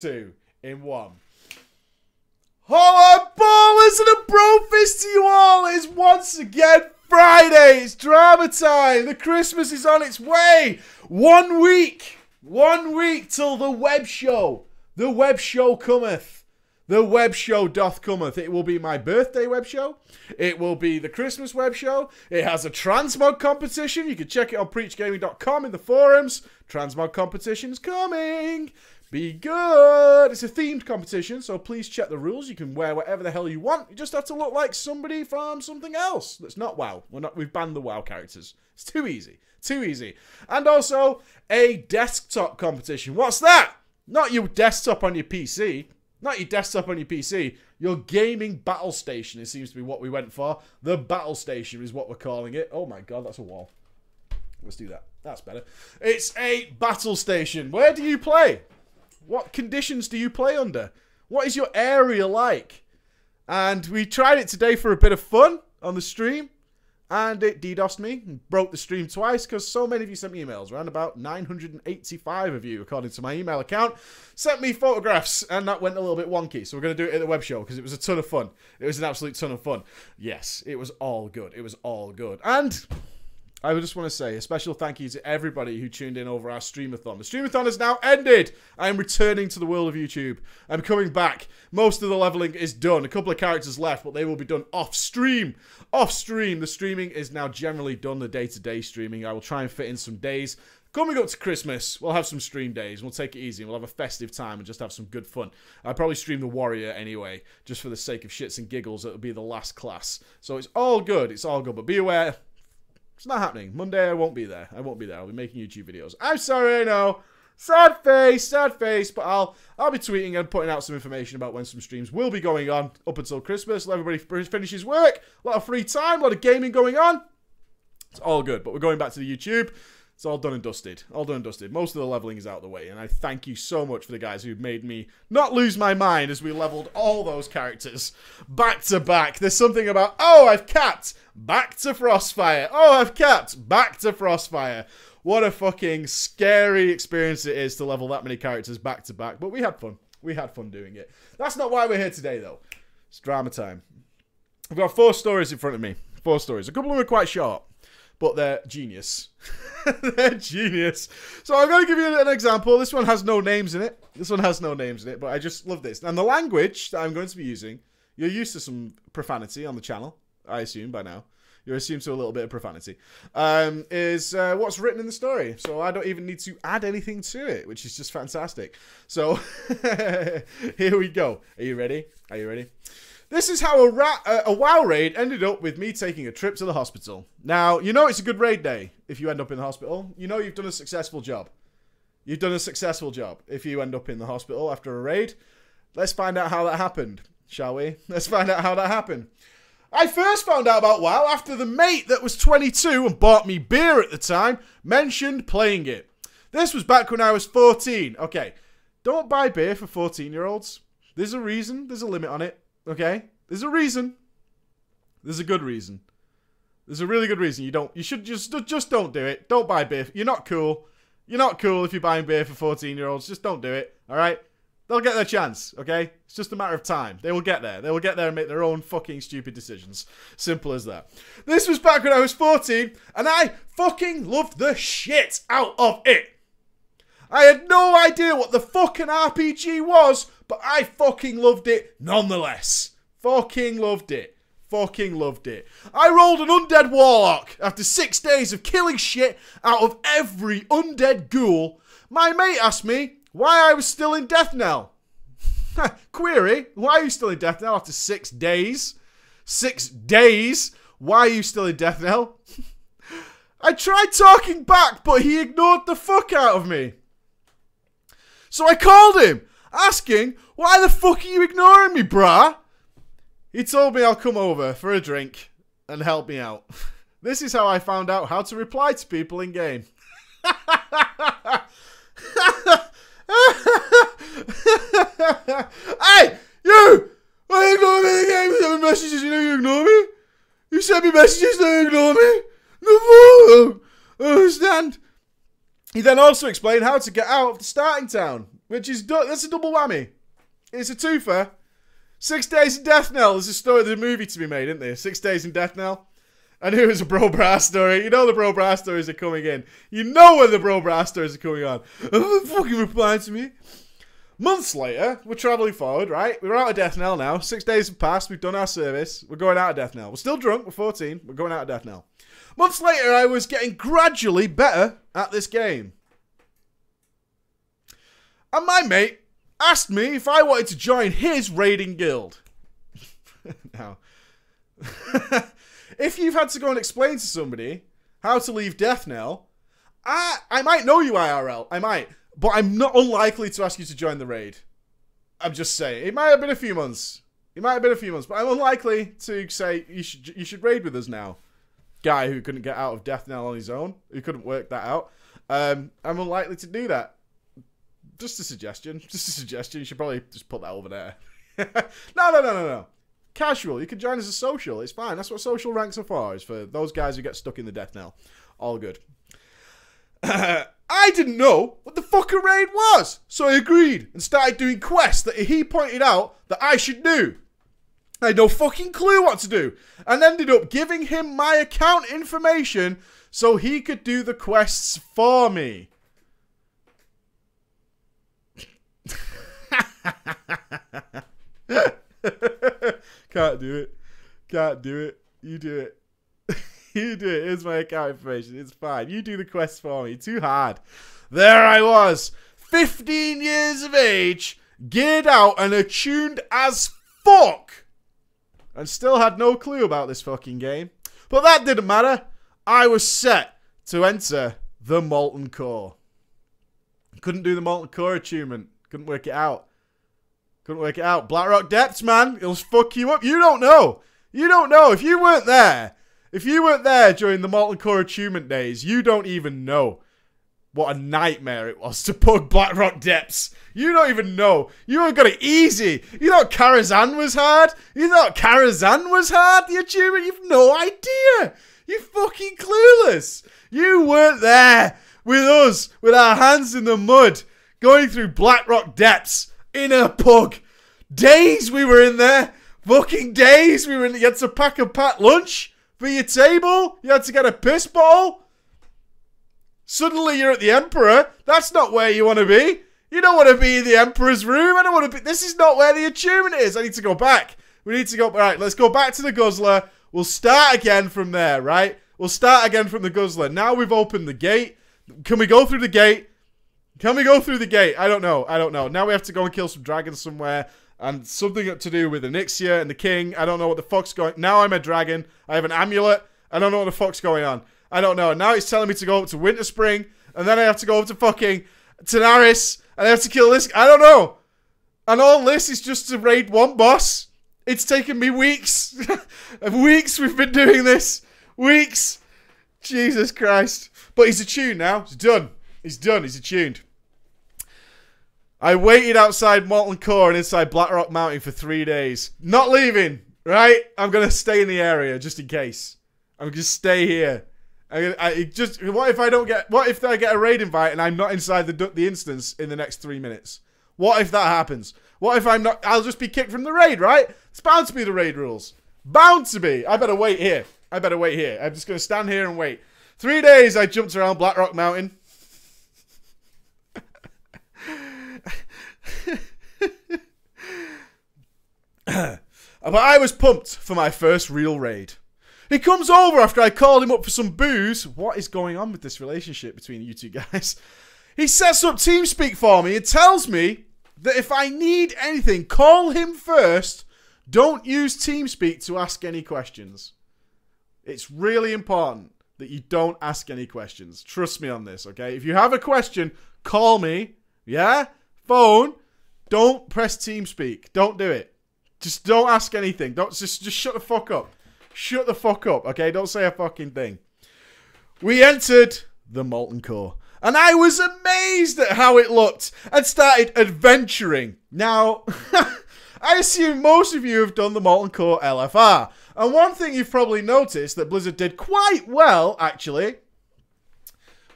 2 in 1. Hello, ballers, and a bro fist to you all. It's once again Friday. It's drama time. The Christmas is on its way. 1 week. 1 week till the web show. The web show cometh. The web show doth cometh. It will be my birthday web show. It will be the Christmas web show. It has a transmog competition. You can check it on preachgaming.com in the forums. Transmog competition's coming. Be good. It's a themed competition, so please check the rules. You can wear whatever the hell you want. You just have to look like somebody from something else that's not WoW. We've banned the WoW characters. It's too easy. Too easy. And also a desktop competition. What's that? Not your desktop on your PC. Not your desktop on your PC. Your gaming battle station, it seems to be what we went for. The battle station is what we're calling it. Oh my god, that's a wall. Let's do that. That's better. It's a battle station. Where do you play? What conditions do you play under? What is your area like? And we tried it today for a bit of fun on the stream. And it DDoSed me and broke the stream twice because so many of you sent me emails. Around about 985 of you, according to my email account, sent me photographs. And that went a little bit wonky. So we're going to do it at the web show because it was a ton of fun. It was an absolute ton of fun. Yes, it was all good. It was all good. And I just want to say a special thank you to everybody who tuned in over our Streamathon. The Streamathon has now ended. I am returning to the world of YouTube. I'm coming back. Most of the leveling is done. A couple of characters left, but they will be done off stream. Off stream. The streaming is now generally done, the day-to-day streaming. I will try and fit in some days. Coming up to Christmas, we'll have some stream days. We'll take it easy. We'll have a festive time and just have some good fun. I'll probably stream the Warrior anyway, just for the sake of shits and giggles. It'll be the last class. So it's all good. It's all good. But be aware, it's not happening. Monday, I won't be there. I won't be there. I'll be making YouTube videos. I'm sorry, I know. Sad face, but I'll be tweeting and putting out some information about when some streams will be going on up until Christmas. Let everybody finish work. A lot of free time, a lot of gaming going on. It's all good, but we're going back to the YouTube. It's all done and dusted. All done and dusted. Most of the leveling is out of the way, and I thank you so much for the guys who made me not lose my mind as we leveled all those characters back to back. There's something about, oh, I've capped, back to Frostfire. Oh, I've capped, back to Frostfire. What a fucking scary experience it is to level that many characters back to back, but we had fun. We had fun doing it. That's not why we're here today, though. It's drama time. I've got 4 stories in front of me. 4 stories. A couple of them are quite short, but they're genius. They're genius. So I'm going to give you an example. This one has no names in it. This one has no names in it, but I just love this. And the language that I'm going to be using, you're used to some profanity on the channel, I assume, by now. You're assumed to a little bit of profanity. Is what's written in the story. So I don't even need to add anything to it, which is just fantastic. So here we go. Are you ready? Are you ready? This is how a WoW raid ended up with me taking a trip to the hospital. Now, you know it's a good raid day if you end up in the hospital. You know you've done a successful job. You've done a successful job if you end up in the hospital after a raid. Let's find out how that happened, shall we? Let's find out how that happened. I first found out about WoW after the mate that was 22 and bought me beer at the time mentioned playing it. This was back when I was 14. Okay, don't buy beer for 14-year-olds. There's a reason. There's a limit on it. Okay? There's a reason. There's a good reason. There's a really good reason. You should just don't do it. Don't buy beer. You're not cool. You're not cool if you're buying beer for 14-year-olds. Just don't do it. All right? They'll get their chance, okay? It's just a matter of time. They will get there. They will get there and make their own fucking stupid decisions. Simple as that. This was back when I was 14, and I fucking loved the shit out of it. I had no idea what the fucking RPG was, but I fucking loved it nonetheless. Fucking loved it. Fucking loved it. I rolled an undead warlock after 6 days of killing shit out of every undead ghoul. My mate asked me why I was still in Death Knell. Query, why are you still in Death Knell after 6 days? 6 days? Why are you still in Death Knell? I tried talking back, but he ignored the fuck out of me. So I called him, asking, why the fuck are you ignoring me, brah? He told me I'll come over for a drink and help me out. This is how I found out how to reply to people in game. Hey, you! Why are you ignoring me in the game? You sent me messages, you know you ignore me? You sent me messages, you ignore me? No, I don't understand. He then also explained how to get out of the starting town. which is that's a double whammy. It's a twofer. 6 Days in Death Knell. There's a story, there's a movie to be made, isn't there? 6 Days in Death Knell. I knew it was a Bro Brass story. You know the Bro Brass stories are coming in. You know when the Bro Brass stories are coming on. Oh, fucking replying to me. Months later, we're travelling forward, right? We're out of Death Knell now. 6 days have passed. We've done our service. We're going out of Death Knell. We're still drunk. We're 14. We're going out of Death Knell. Months later, I was getting gradually better at this game. And my mate asked me if I wanted to join his raiding guild. Now, if you've had to go and explain to somebody how to leave Death Knell, I might know you IRL. I might. But I'm not unlikely to ask you to join the raid. I'm just saying. It might have been a few months. But I'm unlikely to say you should raid with us now. Guy who couldn't get out of Death Knell on his own. Who couldn't work that out. I'm unlikely to do that. Just a suggestion. You should probably just put that over there. No. Casual. You can join as a social. It's fine. That's what social ranks are for. Is for those guys who get stuck in the Death Knell. All good. I didn't know what the fuck a raid was, so I agreed and started doing quests that he pointed out that I should do. I had no fucking clue what to do, and ended up giving him my account information so he could do the quests for me. Can't do it. You do it. You do it. Here's my account information. It's fine. You do the quest for me. Too hard. There I was. 15 years of age. Geared out and attuned as fuck. And still had no clue about this fucking game. But that didn't matter. I was set to enter the Molten Core. Couldn't do the Molten Core attunement. Couldn't work it out. Blackrock Depths, man. It'll fuck you up. You don't know. If you weren't there. If you weren't there during the Molten Core attunement days, you don't even know what a nightmare it was to pug Blackrock Depths. You don't even know. You ain't got it easy. You thought Karazhan was hard? The attunement? You've no idea. You're fucking clueless. You weren't there with us, with our hands in the mud, going through Blackrock Depths in a pug. Days we were in there. Fucking days we were in. You had to pack a packed lunch for your table. You had to get a piss bottle. Suddenly you're at the Emperor. That's not where you want to be. You don't want to be in the Emperor's room. I don't want to be. This is not where the attunement is. I need to go back. We need to go. Right, let's go back to the Guzzler. We'll start again from there, right? We'll start again from the Guzzler. Now we've opened the gate. Can we go through the gate? I don't know. Now we have to go and kill some dragons somewhere. And something to do with Onyxia and the king. I don't know what the fuck's going on. Now I'm a dragon. I have an amulet. I don't know what the fuck's going on. I don't know. Now it's telling me to go up to Winterspring. And then I have to go up to fucking Tanaris. And I have to kill this. I don't know. And all this is just to raid one boss. It's taken me weeks. Weeks we've been doing this. Weeks. Jesus Christ. But he's attuned now. He's done. He's attuned. I waited outside Molten Core and inside Blackrock Mountain for 3 days. Not leaving, right? I'm going to stay in the area just in case. I'm going to stay here. What if I get a raid invite and I'm not inside the instance in the next 3 minutes? What if that happens? What if I'm not? I'll just be kicked from the raid, right? It's bound to be the raid rules. Bound to be. I better wait here. I'm just going to stand here and wait. 3 days I jumped around Blackrock Mountain. But I was pumped for my first real raid. He comes over after I called him up for some booze. What is going on with this relationship between you two guys? He sets up TeamSpeak for me and tells me that if I need anything, call him first. Don't use TeamSpeak to ask any questions. It's really important that you don't ask any questions. Trust me on this, okay? If you have a question, call me. Yeah? Phone. Don't press TeamSpeak. Don't do it. Just don't ask anything. Just shut the fuck up. Shut the fuck up, okay? Don't say a fucking thing. We entered the Molten Core. And I was amazed at how it looked and started adventuring. Now, I assume most of you have done the Molten Core LFR. And one thing you've probably noticed that Blizzard did quite well, actually,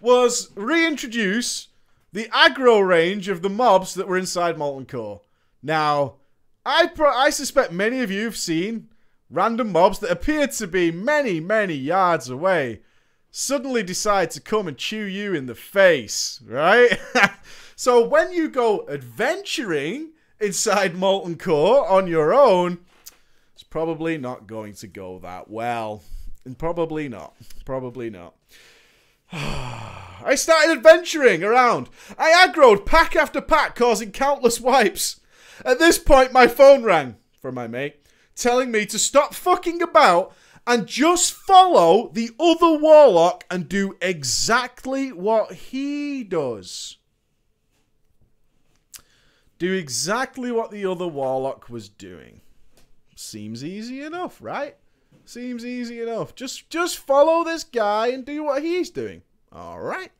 was reintroduce the aggro range of the mobs that were inside Molten Core. Now, I suspect many of you have seen random mobs that appear to be many, many yards away suddenly decide to come and chew you in the face, right? So when you go adventuring inside Molten Core on your own, it's probably not going to go that well. And probably not. Probably not. I started adventuring around. I aggroed pack after pack, causing countless wipes. At this point, my phone rang from my mate, telling me to stop fucking about and just follow the other warlock and do exactly what he does. Do exactly what the other warlock was doing. Seems easy enough, right? Seems easy enough. Just follow this guy and do what he's doing. All right.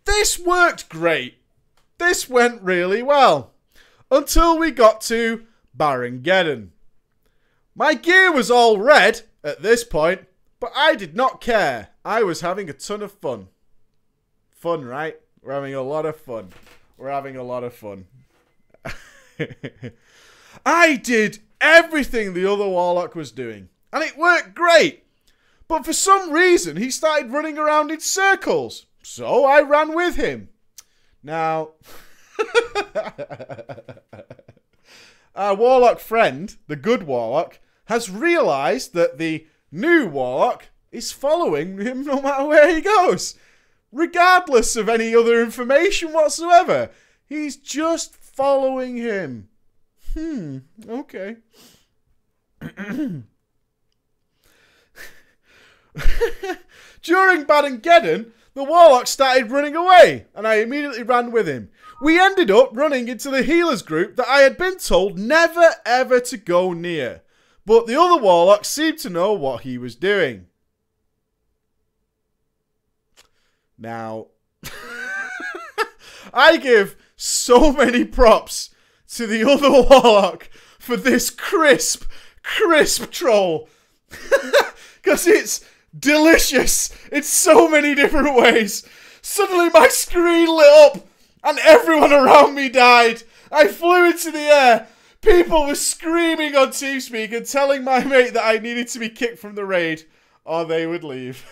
This worked great. This went really well. Until we got to Barangeddon. My gear was all red at this point, but I did not care. I was having a ton of fun. Fun, right? We're having a lot of fun. We're having a lot of fun. I did everything the other warlock was doing, and it worked great. But for some reason, he started running around in circles, so I ran with him. Now, our warlock friend, the good warlock, has realised that the new warlock is following him no matter where he goes, regardless of any other information whatsoever. He's just following him. Okay. During Barangeddon, the warlock started running away, and I immediately ran with him. We ended up running into the healers group that I had been told never ever to go near. But the other warlock seemed to know what he was doing. Now, I give so many props to the other warlock for this crisp troll. Because it's delicious in so many different ways. Suddenly my screen lit up and everyone around me died. I flew into the air. People were screaming on TeamSpeak and telling my mate that I needed to be kicked from the raid or they would leave.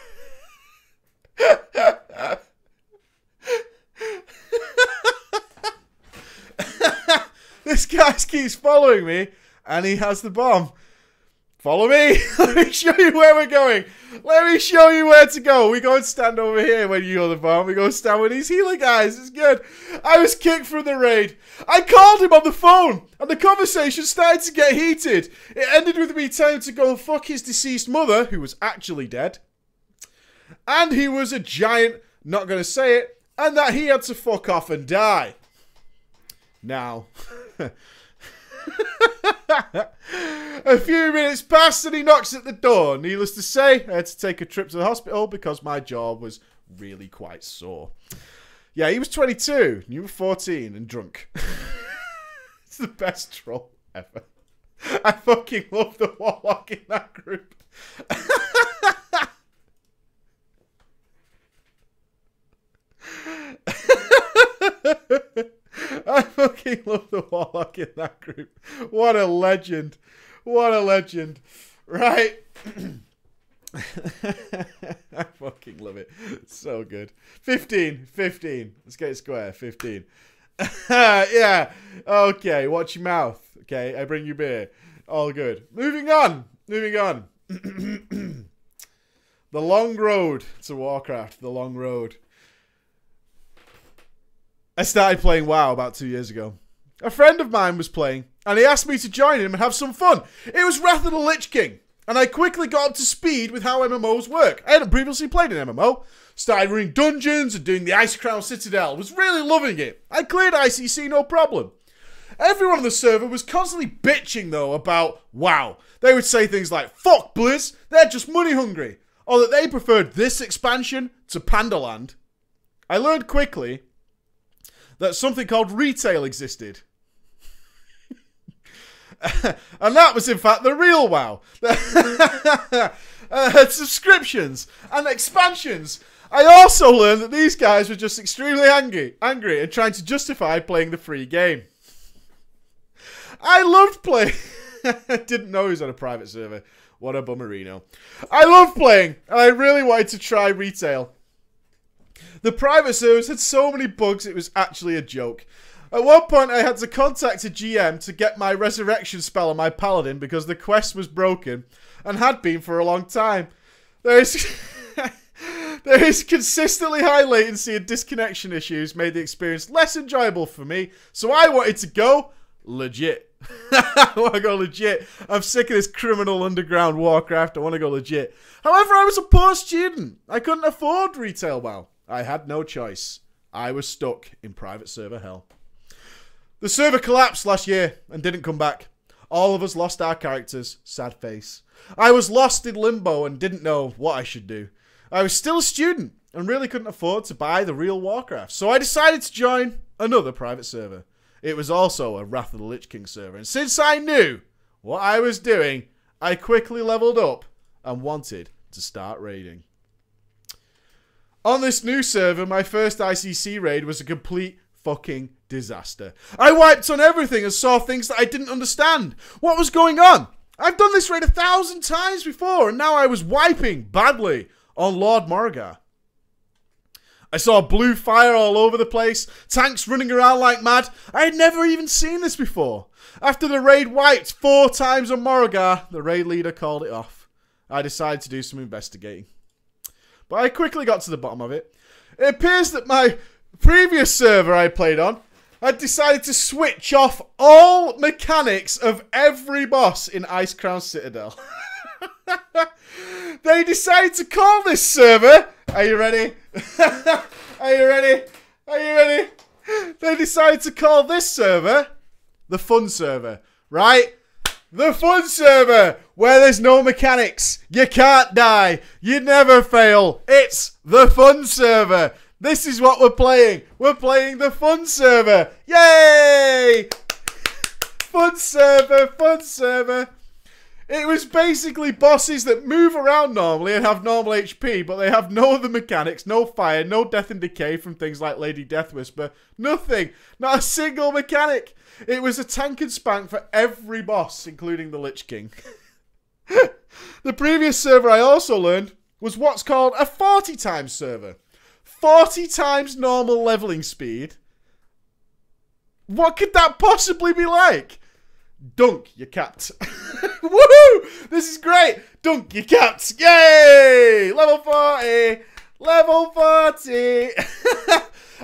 This guy keeps following me and he has the bomb. Follow me. Let me show you where we're going. Let me show you where to go. We go and stand over here when you go the bomb. We go and stand with these healer guys. It's good. I was kicked from the raid. I called him on the phone and the conversation started to get heated. It ended with me telling him to go and fuck his deceased mother, who was actually dead. And he was a giant, not going to say it, and that he had to fuck off and die. Now... A few minutes passed and he knocks at the door. Needless to say, I had to take a trip to the hospital because my jaw was really quite sore. Yeah, he was 22, and you were 14 and drunk. It's the best troll ever. I fucking love the warlock in that group. I fucking love the warlock in that group. What a legend. What a legend. Right. I fucking love it. It's so good. 15. Let's get it square. 15. Yeah. Okay, watch your mouth. Okay, I bring you beer. All good. Moving on. The long road to Warcraft. The long road. I started playing WoW about 2 years ago. A friend of mine was playing, and he asked me to join him and have some fun. It was Wrath of the Lich King, and I quickly got up to speed with how MMOs work. I hadn't previously played an MMO. Started running dungeons and doing the Icecrown Citadel. Was really loving it. I cleared ICC no problem. Everyone on the server was constantly bitching, though, about WoW. They would say things like, fuck Blizz, they're just money hungry. Or that they preferred this expansion to Pandaland. I learned quickly that something called retail existed. And that was in fact the real WoW. Subscriptions and expansions I also learned that these guys were just extremely angry and trying to justify playing the free game. I loved playing. I didn't know he was on a private server. What a bummerino. I loved playing, and I really wanted to try retail. The private servers had so many bugs, it was actually a joke. At one point, I had to contact a GM to get my resurrection spell on my paladin because the quest was broken and had been for a long time. There is consistently high latency and disconnection issues made the experience less enjoyable for me, so I wanted to go legit. I want to go legit. I'm sick of this criminal underground Warcraft. I want to go legit. However, I was a poor student. I couldn't afford retail WoW. I had no choice. I was stuck in private server hell. The server collapsed last year and didn't come back. All of us lost our characters. Sad face. I was lost in limbo and didn't know what I should do. I was still a student and really couldn't afford to buy the real Warcraft. So I decided to join another private server. It was also a Wrath of the Lich King server. And since I knew what I was doing, I quickly leveled up and wanted to start raiding. On this new server, my first ICC raid was a complete fucking disaster. I wiped on everything and saw things that I didn't understand. What was going on? I've done this raid 1,000 times before, and now I was wiping badly on Lord Morrigar. I saw blue fire all over the place, tanks running around like mad. I had never even seen this before. After the raid wiped 4 times on Morrigar, the raid leader called it off. I decided to do some investigating. But I quickly got to the bottom of it. It appears that my previous server I played on had decided to switch off all mechanics of every boss in Icecrown Citadel. They decided to call this server... Are you ready? Are you ready? Are you ready? They decided to call this server the fun server, right? The fun server, where there's no mechanics. You can't die. You never fail. It's the fun server. This is what we're playing. We're playing the fun server. Yay! Fun server, fun server. It was basically bosses that move around normally and have normal HP, but they have no other mechanics, no fire, no death and decay from things like Lady Deathwhisper. Nothing. Not a single mechanic. It was a tank and spank for every boss, including the Lich King. The previous server I also learned was what's called a 40 times server. 40 times normal leveling speed. What could that possibly be like? Dunk, you cat. Woohoo! This is great. Dunk, you cats. Yay! Level 40. Level 40.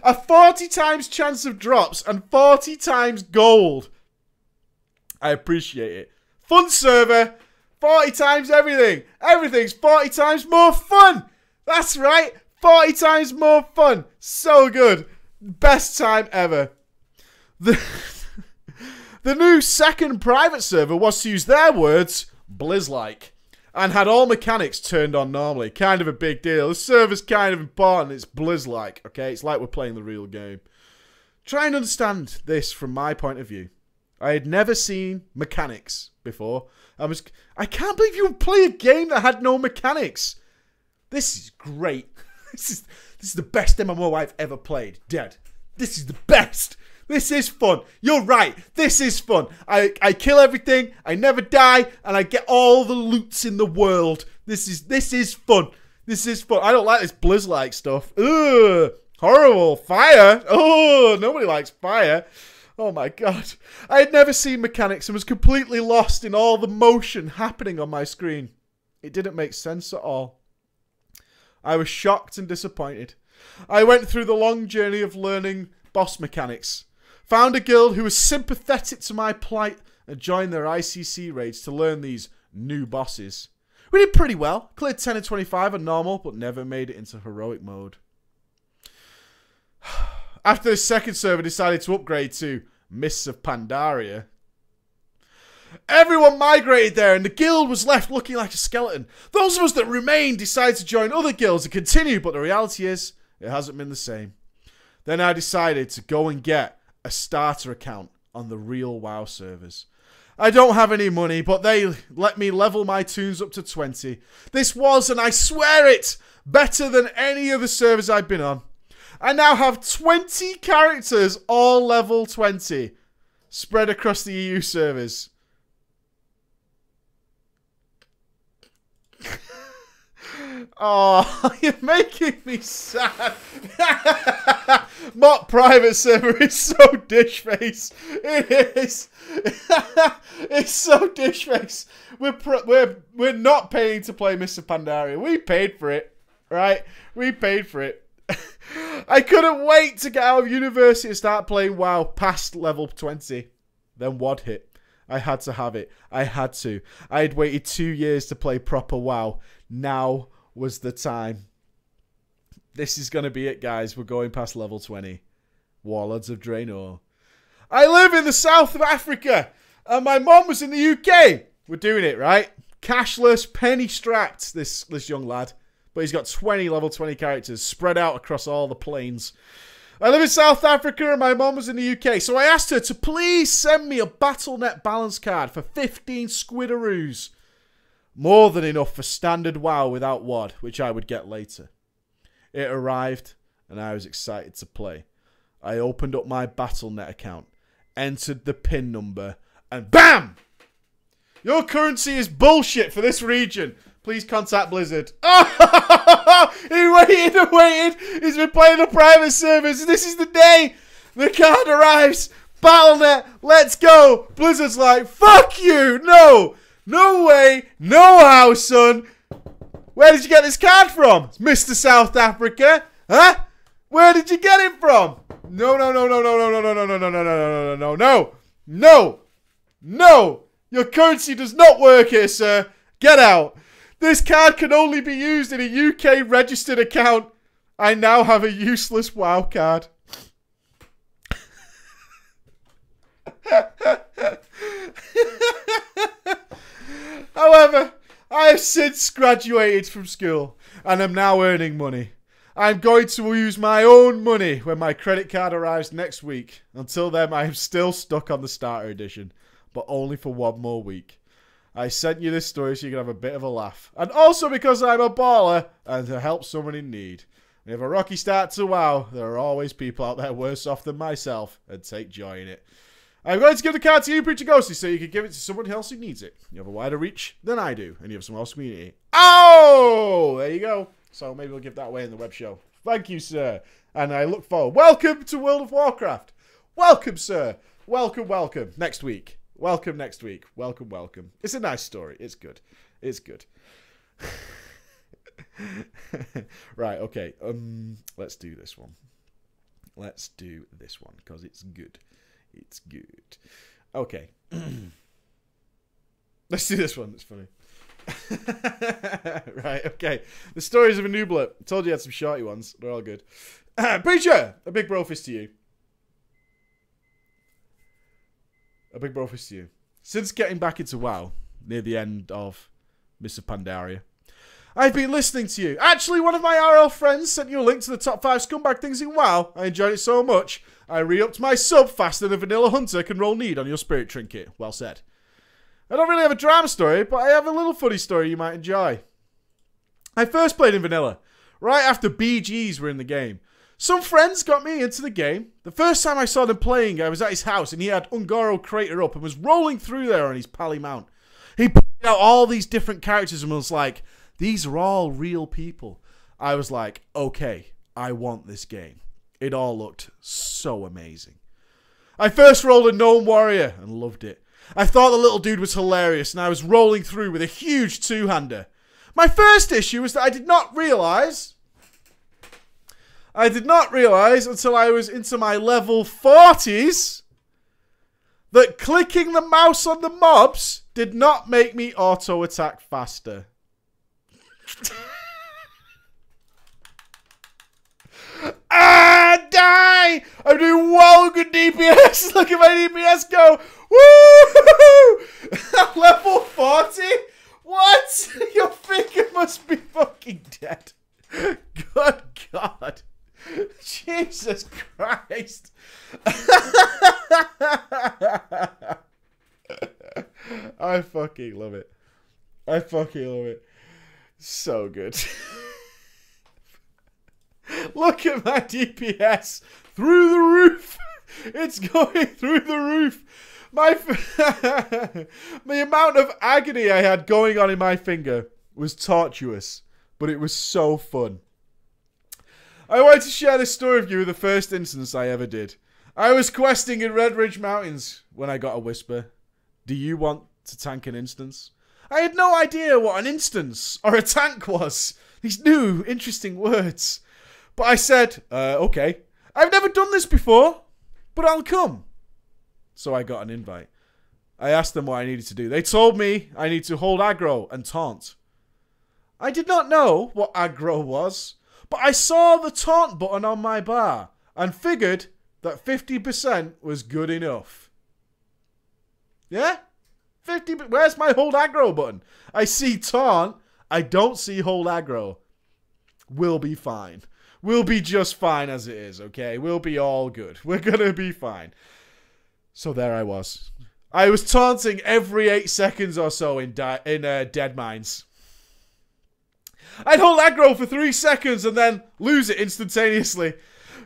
A 40 times chance of drops and 40 times gold. I appreciate it. Fun server. 40 times everything. Everything's 40 times more fun. That's right. 40 times more fun. So good. Best time ever. The new second private server was, to use their words, Blizz-like, and had all mechanics turned on normally. Kind of a big deal. The server's kind of important. It's Blizz-like, okay? It's like we're playing the real game. Try and understand this from my point of view. I had never seen mechanics before. I can't believe you would play a game that had no mechanics. This is great. This is the best MMO I've ever played. Dead. This is the best. This is fun. You're right. This is fun. I kill everything. I never die. And I get all the loots in the world. This is fun. This is fun. I don't like this Blizz-like stuff. Ugh. Horrible. Fire. Oh, nobody likes fire. Oh my god. I had never seen mechanics and was completely lost in all the motion happening on my screen. It didn't make sense at all. I was shocked and disappointed. I went through the long journey of learning boss mechanics. Found a guild who was sympathetic to my plight and joined their ICC raids to learn these new bosses. We did pretty well. Cleared 10 and 25 on normal, but never made it into heroic mode. After the second server decided to upgrade to Mists of Pandaria, everyone migrated there and the guild was left looking like a skeleton. Those of us that remained decided to join other guilds and continue, but the reality is, it hasn't been the same. Then I decided to go and get a starter account on the real WoW servers. I don't have any money, but they let me level my toons up to 20. This was, and I swear it, Better than any other servers I've been on. I now have 20 characters, all level 20, spread across the EU servers. Oh, you're making me sad. Mod private server is so dish face. It is. It's so dish face. We're not paying to play Mr. Pandaria. We paid for it, right? We paid for it. I couldn't wait to get out of university and start playing WoW past level 20. Then WoD hit. I had to have it. I had to. I had waited 2 years to play proper WoW. Now was the time. This is going to be it, guys. We're going past level 20. Warlords of Draenor. I live in the south of Africa, and my mom was in the UK. We're doing it, right? Cashless, penny strapped, this young lad. But he's got 20 level 20 characters spread out across all the plains. I live in South Africa and my mom was in the UK. So I asked her to please send me a Battle.net balance card for 15 squidaroos. More than enough for standard WoW without WoD, which I would get later. It arrived and I was excited to play. I opened up my Battle.net account, entered the PIN number, and BAM! Your currency is bullshit for this region. Please contact Blizzard. Oh, he waited and waited. He's been playing the private servers. This is the day the card arrives. Battle.net, let's go. Blizzard's like, fuck you. No. No way. No how, son. Where did you get this card from? Mr. South Africa. Huh? Where did you get it from? No, no, no, no, no, no, no, no, no, no, no, no, no, no, no, no. No. No. Your currency does not work here, sir. Get out. This card can only be used in a UK registered account. I now have a useless WoW card. However, I have since graduated from school and am now earning money. I'm going to use my own money when my credit card arrives next week. Until then, I am still stuck on the starter edition, but only for one more week. I sent you this story so you can have a bit of a laugh. And also because I'm a baller and to help someone in need. When you have a rocky start to WoW, there are always people out there worse off than myself and take joy in it. I'm going to give the card to you, Preacher Ghosty, so you can give it to someone else who needs it. You have a wider reach than I do, and you have some awesome community. Oh! There you go. So maybe we'll give that away in the web show. Thank you, sir. And I look forward. Welcome to World of Warcraft. Welcome, sir. Welcome, welcome. Next week. Welcome next week. Welcome, welcome. It's a nice story. It's good. It's good. Right, okay. Let's do this one. Let's do this one, because it's good. It's good. Okay. Let's do this one. It's funny. Right, okay. The stories of a nooblet. I told you I had some shorty ones. They're all good. Preacher! A big bro fist to you. A big bro fist to you. Since getting back into WoW, near the end of Mr. Pandaria, I've been listening to you. Actually, one of my RL friends sent you a link to the top 5 scumbag things in WoW. I enjoyed it so much, I re-upped my sub faster than a vanilla hunter can roll need on your spirit trinket. Well said. I don't really have a drama story, but I have a little funny story you might enjoy. I first played in vanilla, right after BGs were in the game. Some friends got me into the game. The first time I saw them playing, I was at his house and he had Ungoro Crater up and was rolling through there on his pally mount. He pointed out all these different characters and was like, these are all real people. I was like, okay, I want this game. It all looked so amazing. I first rolled a Gnome Warrior and loved it. I thought the little dude was hilarious and I was rolling through with a huge two-hander. My first issue was that I did not realise until I was into my level 40s that clicking the mouse on the mobs did not make me auto-attack faster. Ah, die! I'm doing well good DPS. Look at my DPS go. Woo! Level 40? What? Your finger must be fucking dead. Good God. Jesus Christ. I fucking love it. I fucking love it. So good. Look at my DPS. Through the roof. It's going through the roof. The amount of agony I had going on in my finger was tortuous, but it was so fun. I wanted to share this story with you with the first instance I ever did. I was questing in Red Ridge Mountains when I got a whisper. Do you want to tank an instance? I had no idea what an instance or a tank was. These new, interesting words. But I said, okay. I've never done this before, but I'll come. So I got an invite. I asked them what I needed to do. They told me I need to hold aggro and taunt. I did not know what aggro was, but I saw the taunt button on my bar and figured that 50% was good enough. Yeah? 50. Where's my hold aggro button? I see taunt. I don't see hold aggro. We'll be fine. We'll be just fine as it is, okay? We'll be all good. We're gonna be fine. So there I was. I was taunting every 8 seconds or so in Dead Mines. I'd hold aggro for 3 seconds and then lose it instantaneously.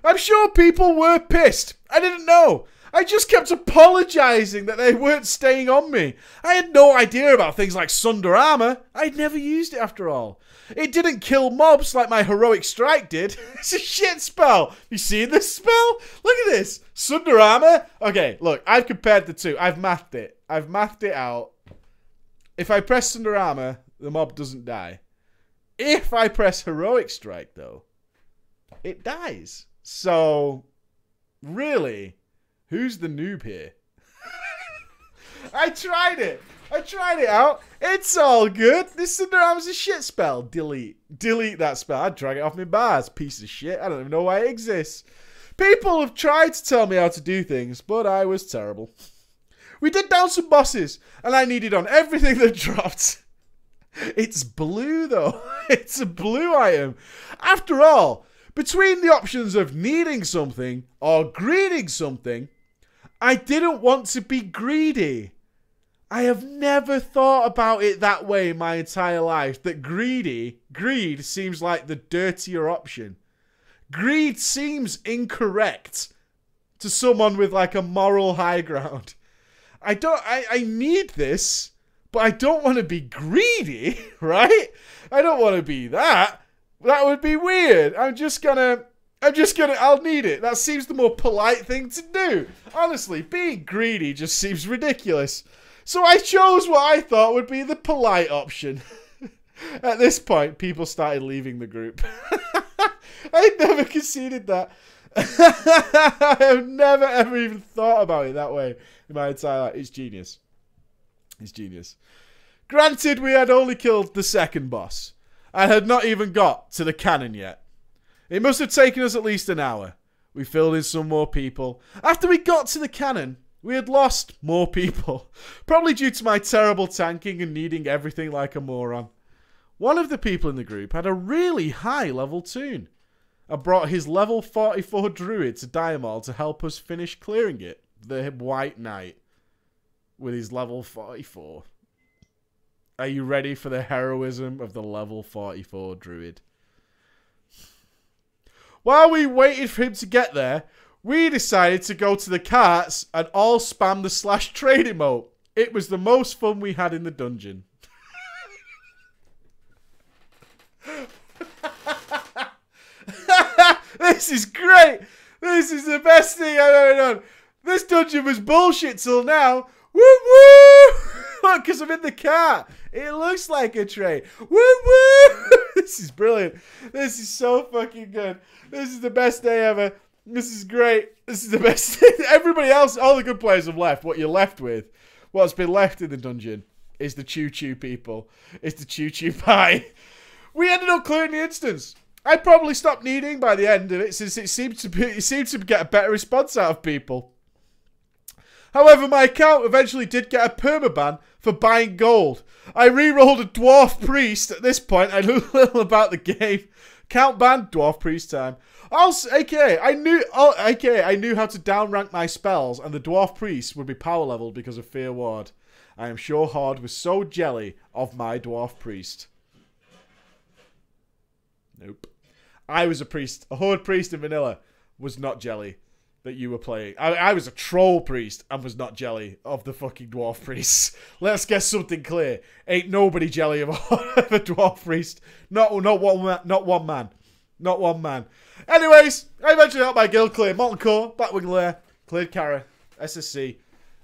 I'm sure people were pissed. I didn't know. I just kept apologizing that they weren't staying on me. I had no idea about things like Sunder Armor. I'd never used it after all. It didn't kill mobs like my Heroic Strike did. It's a shit spell. You seen this spell? Look at this. Sunder Armor. Okay, look. I've compared the two. I've mathed it. I've mathed it out. If I press Sunder Armor, the mob doesn't die. If I press Heroic Strike, though, it dies. So, really, who's the noob here? I tried it. I tried it out. It's all good. This Sunder Armor's a shit spell. Delete. Delete that spell. I'd drag it off my bars. Piece of shit. I don't even know why it exists. People have tried to tell me how to do things, but I was terrible. We did down some bosses, and I needed on everything that dropped. It's blue, though. It's a blue item. After all, between the options of needing something or greeding something, I didn't want to be greedy. I have never thought about it that way my entire life, that greed seems like the dirtier option. Greed seems incorrect to someone with like a moral high ground. I need this, but I don't want to be greedy, right? I don't want to be that. That would be weird. I'll need it. That seems the more polite thing to do. Honestly, being greedy just seems ridiculous. So I chose what I thought would be the polite option. At this point, people started leaving the group. I never conceded that. I have never ever even thought about it that way in my entire life. It's genius. It's genius. Granted, we had only killed the second boss and had not even got to the cannon yet. It must have taken us at least an hour. We filled in some more people. After we got to the cannon, we had lost more people. Probably due to my terrible tanking and needing everything like a moron. One of the people in the group had a really high level toon and brought his level 44 druid to Diamol to help us finish clearing it. The White Knight with his level 44. Are you ready for the heroism of the level 44 druid? While we waited for him to get there, we decided to go to the carts and all spam the /trade emote. It was the most fun we had in the dungeon. This is great. This is the best thing I've ever done. This dungeon was bullshit till now. Woo woo! Look, because I'm in the cart. It looks like a trade. Woo woo! This is brilliant. This is so fucking good. This is the best day ever. This is great. This is the best. Everybody else, all the good players have left. What you're left with, what's been left in the dungeon, is the choo-choo people. It's the choo-choo pie. We ended up clearing the instance. I'd probably stop needing by the end of it, since it seemed to get a better response out of people. However, my account eventually did get a permaban for buying gold. I re-rolled a Dwarf Priest. At this point, I knew little about the game. Count ban, Dwarf Priest time. Also, aka, I knew how to downrank my spells, and the Dwarf Priest would be power leveled because of Fear Ward. I am sure Horde was so jelly of my Dwarf Priest. Nope. I was a priest. A horde priest in vanilla was not jelly that you were playing. I was a troll priest and was not jelly of the fucking dwarf priests. Let's get something clear. Ain't nobody jelly of a dwarf priest. Not one man. Anyways, I eventually got my guild clear. Molten Core, Blackwing Lair, cleared Kara, SSC,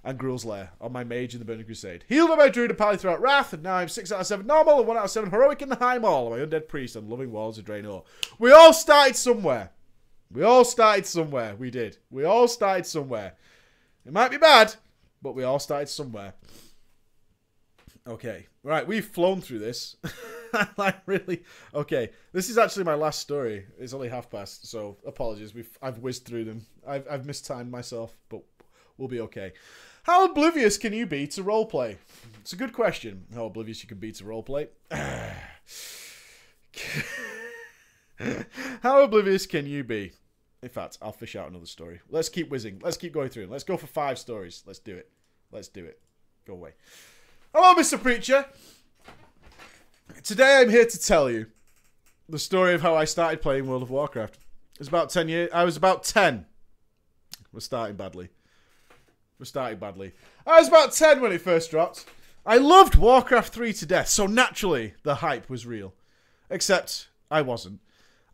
and Gruul's Lair on my mage in the Burning Crusade. Healed on my druid and pally throughout Wrath, and now I'm 6 out of 7 normal and 1 out of 7 heroic in the High Maul on my undead priest and loving walls of Draenor. We all started somewhere. We did. We all started somewhere. It might be bad, but we all started somewhere. Okay. Right, we've flown through this. Like, really? Okay. This is actually my last story. It's only half past, so apologies. I've whizzed through them. I've mistimed myself, but we'll be okay. How oblivious can you be to roleplay? It's a good question. How oblivious you can be to roleplay. How oblivious can you be? In fact, I'll fish out another story. Let's keep whizzing. Let's keep going through them. Let's go for 5 stories. Let's do it. Let's do it. Go away. Hello, Mr. Preacher. Today I'm here to tell you the story of how I started playing World of Warcraft. It was about 10 years. I was about 10. We're starting badly. I was about 10 when it first dropped. I loved Warcraft 3 to death, so naturally the hype was real. Except I wasn't.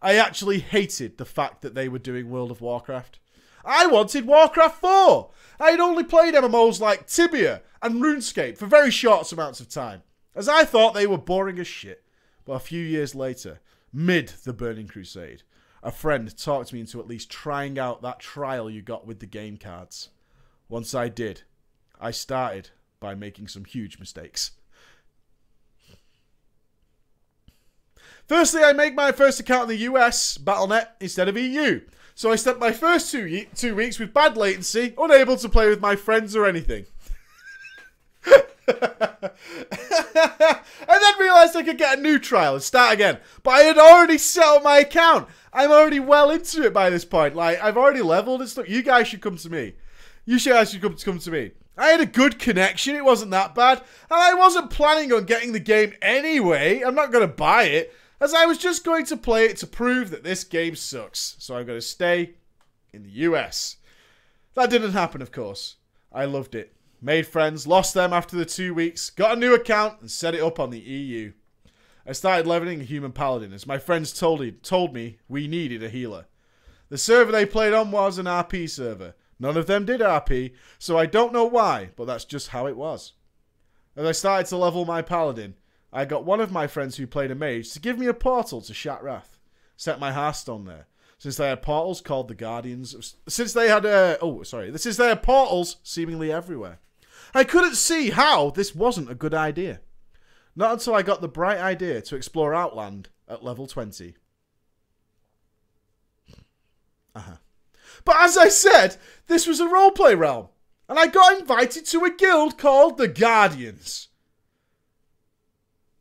I actually hated the fact that they were doing World of Warcraft. I wanted Warcraft 4. I had only played MMOs like Tibia and RuneScape for very short amounts of time, as I thought they were boring as shit. But a few years later, mid the Burning Crusade, a friend talked me into at least trying out that trial you got with the game cards. Once I did, I started by making some huge mistakes. Firstly, I made my first account in the US, Battle.net, instead of EU. So I spent my first two weeks with bad latency, unable to play with my friends or anything. I then realised I could get a new trial and start again. But I had already set up my account. I'm already well into it by this point. Like, I've already leveled and stuff. You guys should come to me. You guys should come to me. I had a good connection. It wasn't that bad. And I wasn't planning on getting the game anyway. I'm not going to buy it, as I was just going to play it to prove that this game sucks. So I'm going to stay in the US. That didn't happen, of course. I loved it. Made friends, lost them after the 2 weeks, got a new account, and set it up on the EU. I started leveling a human paladin, as my friends told me we needed a healer. The server they played on was an RP server. None of them did RP, so I don't know why, but that's just how it was. As I started to level my paladin, I got one of my friends who played a mage to give me a portal to Shattrath. Set my Hearthstone there, since they had portals called the Guardians. Since they had portals seemingly everywhere. I couldn't see how this wasn't a good idea. Not until I got the bright idea to explore Outland at level 20. But as I said, this was a roleplay realm, and I got invited to a guild called the Guardians.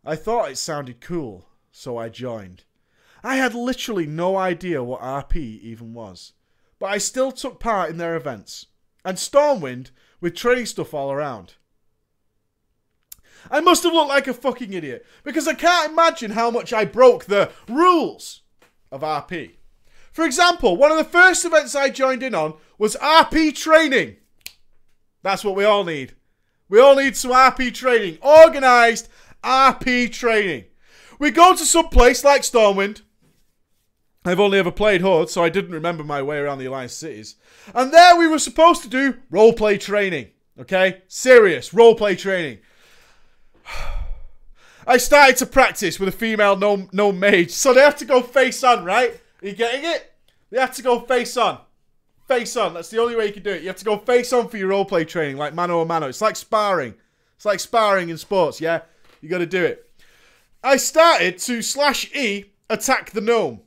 I thought it sounded cool, so I joined. I had literally no idea what RP even was, but I still took part in their events, and Stormwind with training stuff all around. I must have looked like a fucking idiot, because I can't imagine how much I broke the rules of RP. For example, one of the first events I joined in on was RP training. That's what we all need. We all need some RP training. Organised RP training. We go to some place like Stormwind. I've only ever played Horde, so I didn't remember my way around the Alliance cities. And there we were supposed to do roleplay training. Okay? Serious roleplay training. I started to practice with a female no mage, so they have to go face on, right? Are you getting it? They have to go face on. Face on. That's the only way you can do it. You have to go face on for your roleplay training, like mano a mano. It's like sparring. It's like sparring in sports, yeah? You got to do it. I started to /E attack the gnome.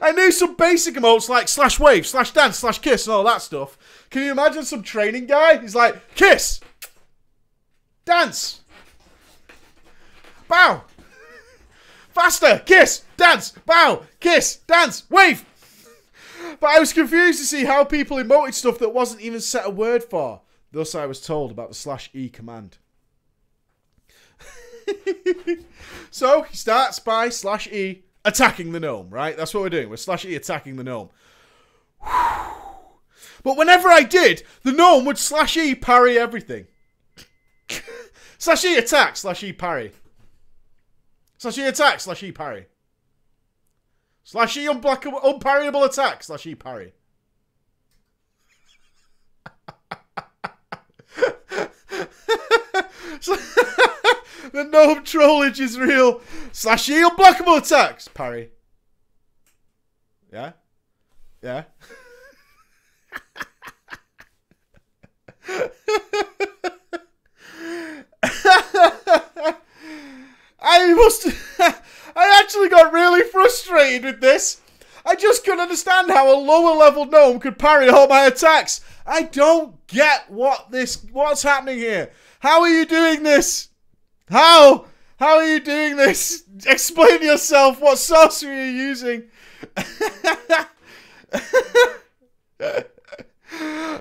I knew some basic emotes like /wave, /dance, /kiss and all that stuff. Can you imagine some training guy? He's like, kiss, dance, bow, faster, kiss, dance, bow, kiss, dance, wave. But I was confused to see how people emoted stuff that wasn't even set a word for. Thus I was told about the /E command. So he starts by /E attacking the gnome, right? That's what we're doing. We're /E attacking the gnome. But whenever I did, the gnome would /E parry everything. /E attack, /E parry. /E attack, /E parry. /E unparryable attack, /E parry. The gnome trollage is real. /E unblockable attacks, parry. Yeah? Yeah? I actually got really frustrated with this. I just couldn't understand how a lower level gnome could parry all my attacks. I don't get what's happening here. How are you doing this? How are you doing this? Explain yourself. What sorcery are you using?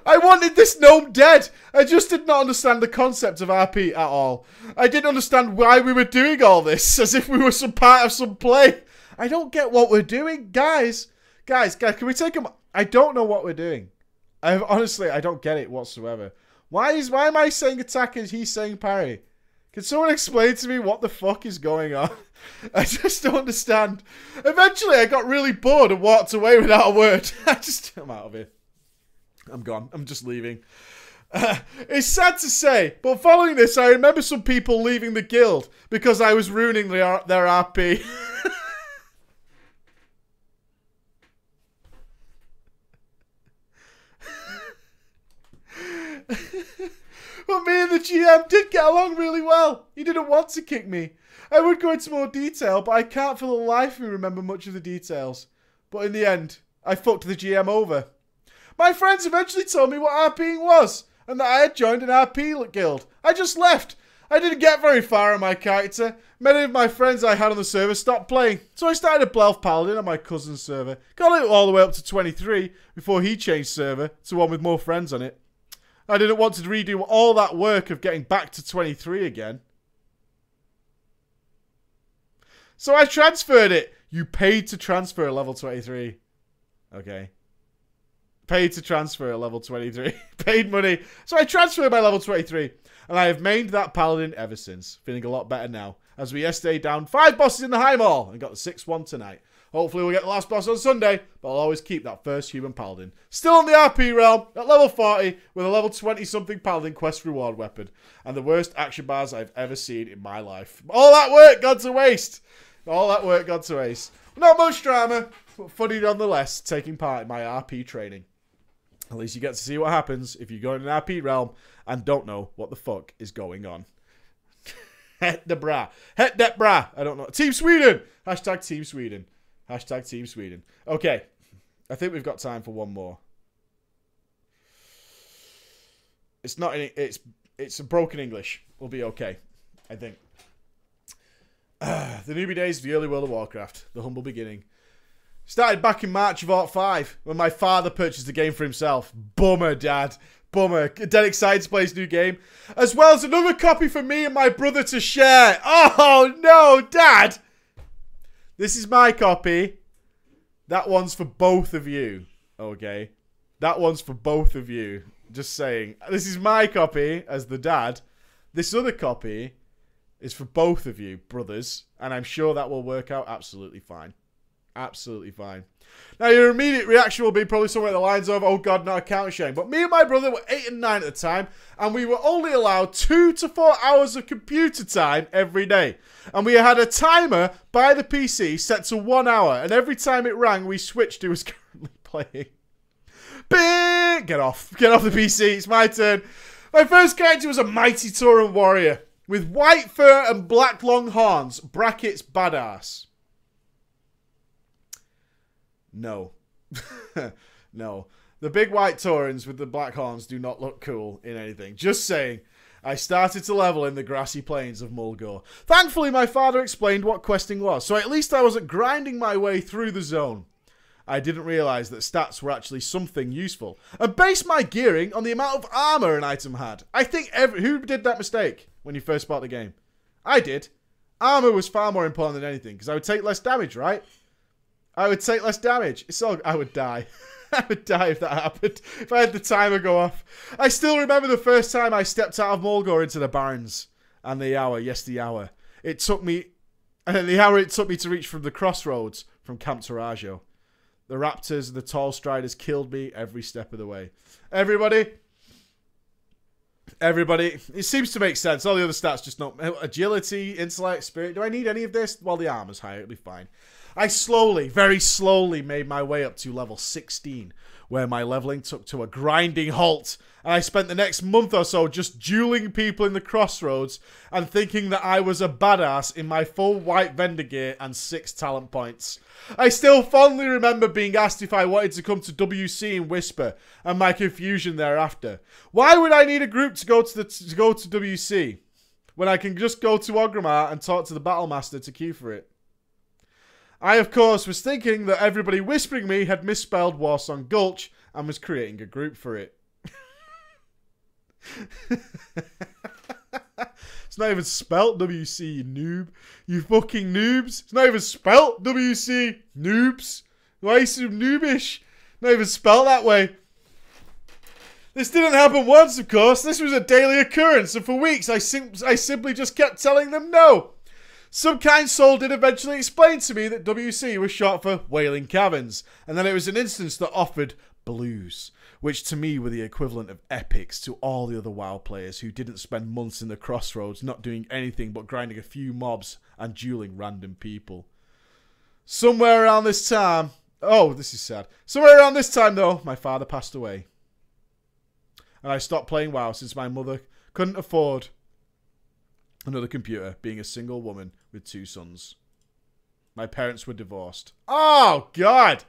I wanted this gnome dead. I just did not understand the concept of RP at all. I didn't understand why we were doing all this, as if we were some part of some play. I don't get what we're doing. Guys, can we take him? I don't know what we're doing. Honestly, I don't get it whatsoever. Why am I saying attack and he's saying parry? Can someone explain to me what the fuck is going on? I just don't understand. Eventually, I got really bored and walked away without a word. I'm out of here. I'm gone. I'm just leaving. It's sad to say, but following this, I remember some people leaving the guild because I was ruining their RP. But me and the GM did get along really well. He didn't want to kick me. I would go into more detail, but I can't for the life of me remember much of the details. But in the end, I fucked the GM over. My friends eventually told me what RPing was, and that I had joined an RP guild. I just left. I didn't get very far in my character. Many of my friends I had on the server stopped playing, so I started a Blelf Paladin on my cousin's server. Got it all the way up to 23 before he changed server to one with more friends on it. I didn't want to redo all that work of getting back to 23 again. So I transferred it. You paid to transfer a level 23. Okay. Paid to transfer a level 23. Paid money. So I transferred my level 23. And I have mained that paladin ever since. Feeling a lot better now. As we yesterday down 5 bosses in the High Mall and got the 6th one tonight. Hopefully we'll get the last boss on Sunday, but I'll always keep that first human paladin. Still on the RP realm, at level 40, with a level 20-something paladin quest reward weapon. And the worst action bars I've ever seen in my life. All that work gone to waste. All that work gone to waste. Not much drama, but funny nonetheless, taking part in my RP training. At least you get to see what happens if you go in an RP realm and don't know what the fuck is going on. Het de bra. Het det bra. I don't know. Team Sweden. Hashtag Team Sweden. Hashtag Team Sweden. Okay. I think we've got time for one more. It's not any, it's a broken English. We'll be okay. I think. The newbie days of the early World of Warcraft. The humble beginning. Started back in March of 05 when my father purchased the game for himself. Bummer, Dad. Bummer. Dead excited to play his new game. As well as another copy for me and my brother to share. Oh, no, Dad. This is my copy. That one's for both of you. Okay. That one's for both of you. Just saying. This is my copy as the dad. This other copy is for both of you, brothers. And I'm sure that will work out absolutely fine. Absolutely fine. Now, your immediate reaction will be probably somewhere at the lines of, oh God, not account sharing. But me and my brother were 8 and 9 at the time, and we were only allowed 2 to 4 hours of computer time every day. And we had a timer by the PC set to 1 hour, and every time it rang, we switched who was currently playing. Bing! Get off the PC, it's my turn. My first character was a mighty Tauren warrior, with white fur and black long horns, brackets badass. No. No. The big white Taurens with the black horns do not look cool in anything. Just saying. I started to level in the grassy plains of Mulgore. Thankfully, my father explained what questing was, so at least I wasn't grinding my way through the zone. I didn't realise that stats were actually something useful, and based my gearing on the amount of armour an item had. I think who did that mistake when you first bought the game? I did. Armor was far more important than anything, because I would take less damage, right? I would take less damage. I would die. I would die if that happened. If I had the timer go off. I still remember the first time I stepped out of Mulgore into the Barrens. And the hour, yes, the hour. It took me... And the hour it took me to reach from the crossroads from Camp Tarajo. The raptors and the tall striders killed me every step of the way. Everybody, it seems to make sense. All the other stats just not... Agility, intellect, spirit. Do I need any of this? Well, the armor's higher. It'll be fine. I slowly, very slowly made my way up to level 16, where my leveling took to a grinding halt, and I spent the next month or so just dueling people in the crossroads and thinking that I was a badass in my full white vendor gear and 6 talent points. I still fondly remember being asked if I wanted to come to WC in Whisper, and my confusion thereafter. Why would I need a group to go to WC when I can just go to Orgrimmar and talk to the Battlemaster to queue for it? I, of course, was thinking that everybody whispering me had misspelled Warsong Gulch and was creating a group for it. It's not even spelt WC, you noob. You fucking noobs. It's not even spelt WC, noobs. Why are you so noobish? Not even spelled that way. This didn't happen once, of course. This was a daily occurrence, and for weeks I simply just kept telling them no. Some kind soul did eventually explain to me that WC was short for Wailing Caverns, and that it was an instance that offered blues, which to me were the equivalent of epics to all the other WoW players who didn't spend months in the crossroads not doing anything but grinding a few mobs and dueling random people. Somewhere around this time... Oh, this is sad. Somewhere around this time, though, my father passed away. And I stopped playing WoW since my mother couldn't afford another computer, being a single woman with 2 sons. My parents were divorced. Oh, God!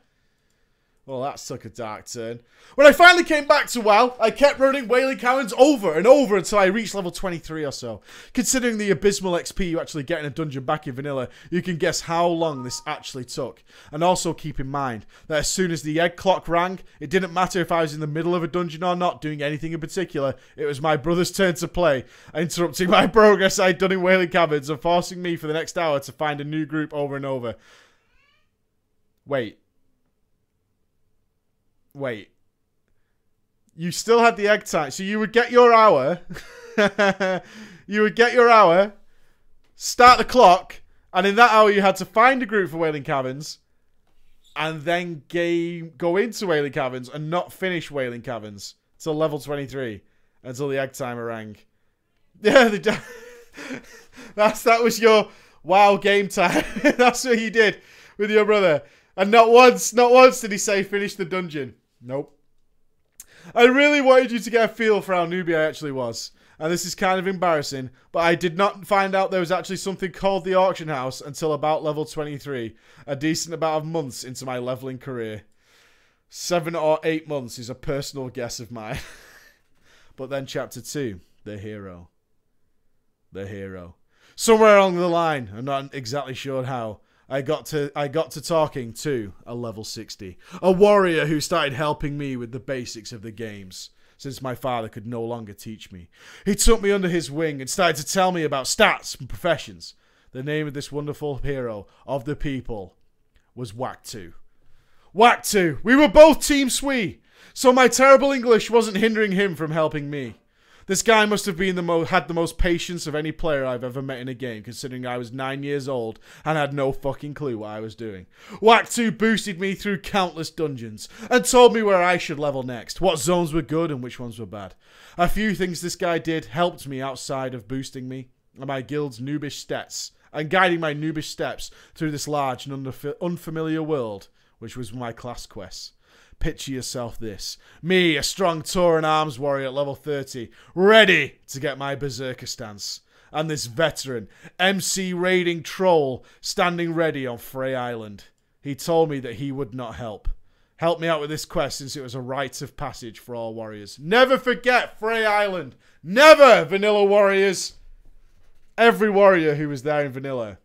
Well, that took a dark turn. When I finally came back to WoW, I kept running Wailing Caverns over and over until I reached level 23 or so. Considering the abysmal XP you actually get in a dungeon back in vanilla, you can guess how long this actually took. And also keep in mind that as soon as the egg clock rang, it didn't matter if I was in the middle of a dungeon or not doing anything in particular. It was my brother's turn to play, interrupting my progress I'd done in Wailing Caverns and forcing me for the next hour to find a new group over and over. Wait. You still had the egg time. So you would get your hour. You would get your hour. Start the clock. And in that hour you had to find a group for Wailing Caverns. And then go into Wailing Caverns and not finish Wailing Caverns till level 23. Until the egg timer rang. Yeah, that was your WoW game time. That's what you did with your brother. And not once did he say finish the dungeon. Nope. I really wanted you to get a feel for how newbie I actually was. And this is kind of embarrassing, but I did not find out there was actually something called the auction house until about level 23. A decent amount of months into my leveling career. 7 or 8 months is a personal guess of mine. But then chapter 2, the hero. The hero. Somewhere along the line, I'm not exactly sure how, I got to talking to a level 60. A warrior who started helping me with the basics of the games, since my father could no longer teach me. He took me under his wing and started to tell me about stats and professions. The name of this wonderful hero of the people was Waktu. Waktu! We were both Team Swee, so my terrible English wasn't hindering him from helping me. This guy must have been had the most patience of any player I've ever met in a game, considering I was 9 years old and had no fucking clue what I was doing. Waktu boosted me through countless dungeons and told me where I should level next, what zones were good and which ones were bad. A few things this guy did helped me outside of boosting me and my guild's noobish stats and guiding my noobish steps through this large and unfamiliar world, which was my class quests. Picture yourself this. Me, a strong Tauren arms warrior at level 30, ready to get my berserker stance. And this veteran, MC raiding troll, standing ready on Frey Island. He told me that he would not help. Help me out with this quest since it was a rite of passage for all warriors. Never forget Frey Island. Never, vanilla warriors. Every warrior who was there in vanilla,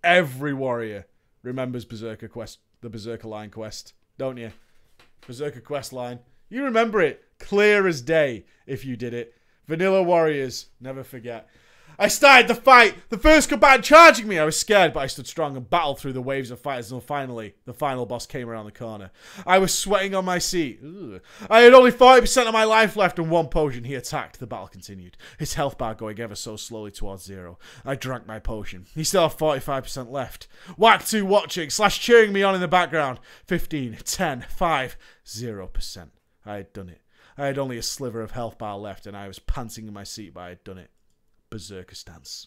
every warrior remembers Berserker quest, the Berserker line quest. Don't you? Berserker quest line. You remember it clear as day if you did it. Vanilla warriors, never forget. I started the fight. The first combatant charging me. I was scared, but I stood strong and battled through the waves of fighters until finally, the final boss came around the corner. I was sweating on my seat. Ugh. I had only 40% of my life left and one potion. He attacked. The battle continued. His health bar going ever so slowly towards zero. I drank my potion. He still had 45% left. Whack 2 watching, / cheering me on in the background. 15, 10, 5, 0%. I had done it. I had only a sliver of health bar left and I was panting in my seat, but I had done it. Berserker stance.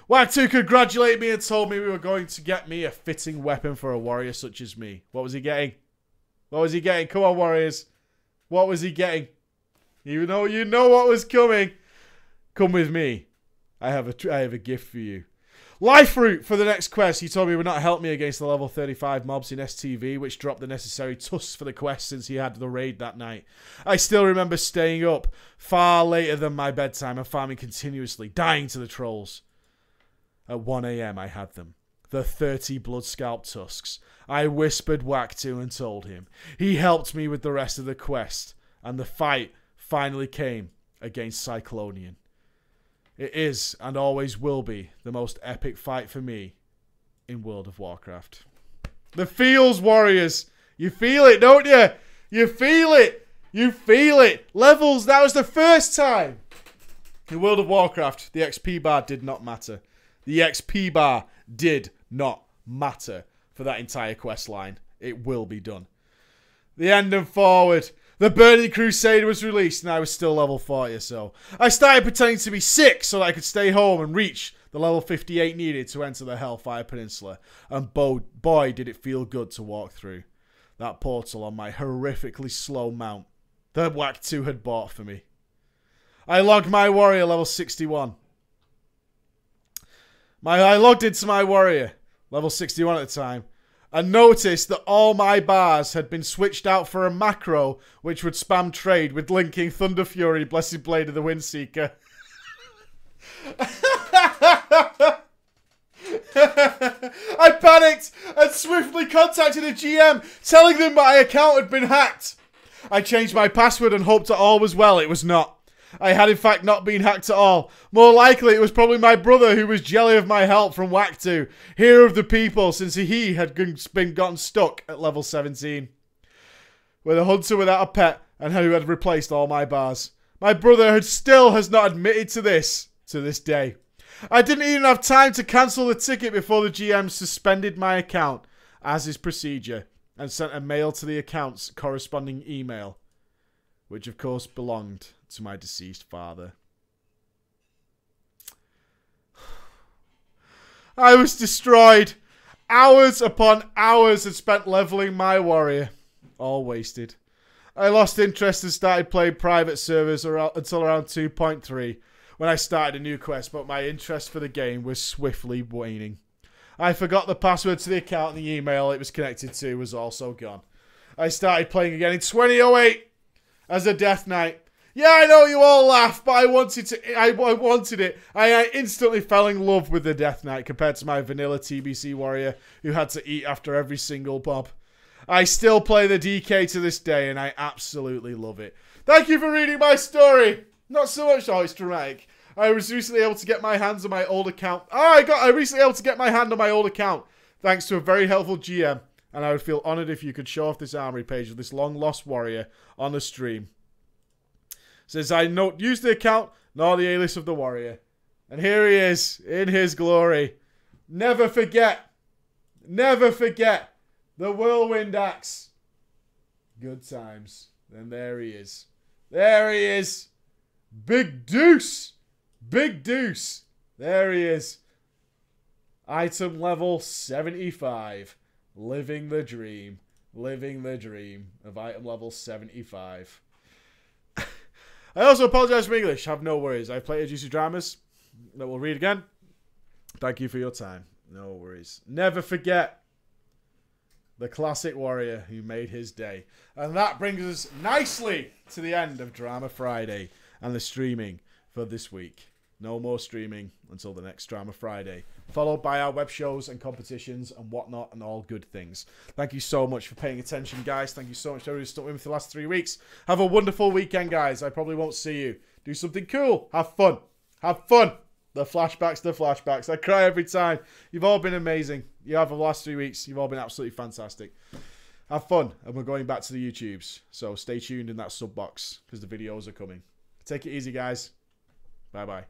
Whack 2 congratulated me and told me we were going to get me a fitting weapon for a warrior such as me. What was he getting? What was he getting? Come on, warriors. What was he getting? You know what was coming. Come with me. I have a gift for you. Life root for the next quest. He told me he would not help me against the level 35 mobs in STV, which dropped the necessary tusks for the quest since he had the raid that night. I still remember staying up far later than my bedtime and farming continuously, dying to the trolls. At 1 AM I had them. The 30 blood scalp tusks. I whispered Whack 2 and told him. He helped me with the rest of the quest, and the fight finally came against Cyclonian. It is, and always will be, the most epic fight for me in World of Warcraft. The feels, warriors. You feel it, don't you? You feel it. You feel it. Levels, that was the first time. In World of Warcraft, the XP bar did not matter. The XP bar did not matter for that entire quest line. It will be done. The end and forward. The Burning Crusade was released and I was still level 40 or so. I started pretending to be sick so that I could stay home and reach the level 58 needed to enter the Hellfire Peninsula. And boy did it feel good to walk through that portal on my horrifically slow mount that Whack 2 had bought for me. I logged my warrior level 61. I logged into my warrior, level 61 at the time, and noticed that all my bars had been switched out for a macro which would spam trade with linking Thunder Fury, Blessed Blade of the Windseeker. I panicked and swiftly contacted a GM, telling them my account had been hacked. I changed my password and hoped that all was well. It was not. I had in fact not been hacked at all. More likely it was probably my brother who was jelly of my help from Whack 2, hero of the people, since he had been gotten stuck at level 17. With a hunter without a pet and who had replaced all my bars. My brother has not admitted to this day. I didn't even have time to cancel the ticket before the GM suspended my account, as is procedure, and sent a mail to the account's corresponding email, which of course belonged to my deceased father. I was destroyed. Hours upon hours had spent leveling my warrior. All wasted. I lost interest and started playing private servers until around 2.3, when I started a new quest, but my interest for the game was swiftly waning. I forgot the password to the account and the email it was connected to was also gone. I started playing again in 2008 as a Death Knight. Yeah, I know you all laugh, but I wanted it. I instantly fell in love with the Death Knight compared to my vanilla TBC warrior who had to eat after every single bob. I still play the DK to this day and I absolutely love it. Thank you for reading my story. Not so much, oh, it's dramatic. I was recently able to get my hands on my old account. I recently able to get my hand on my old account thanks to a very helpful GM, and I would feel honoured if you could show off this armory page of this long lost warrior on the stream. Says I don't use the account nor the alias of the warrior. And here he is in his glory. Never forget the whirlwind axe. Good times. Then there he is. There he is. Big Deuce. Big Deuce. There he is. Item level 75. Living the dream. Living the dream of item level 75. I also apologise for English. Have no worries. I've played Juicy Dramas that we'll read again. Thank you for your time. No worries. Never forget the classic warrior who made his day. And that brings us nicely to the end of Drama Friday and the streaming for this week. No more streaming until the next Drama Friday, followed by our web shows and competitions and whatnot and all good things. Thank you so much for paying attention, guys. Thank you so much to everyone who stuck with me for the last 3 weeks. Have a wonderful weekend, guys. I probably won't see you. Do something cool. Have fun. Have fun. The flashbacks. I cry every time. You've all been amazing. You have the last 3 weeks. You've all been absolutely fantastic. Have fun. And we're going back to the YouTubes. So stay tuned in that sub box because the videos are coming. Take it easy, guys. Bye-bye.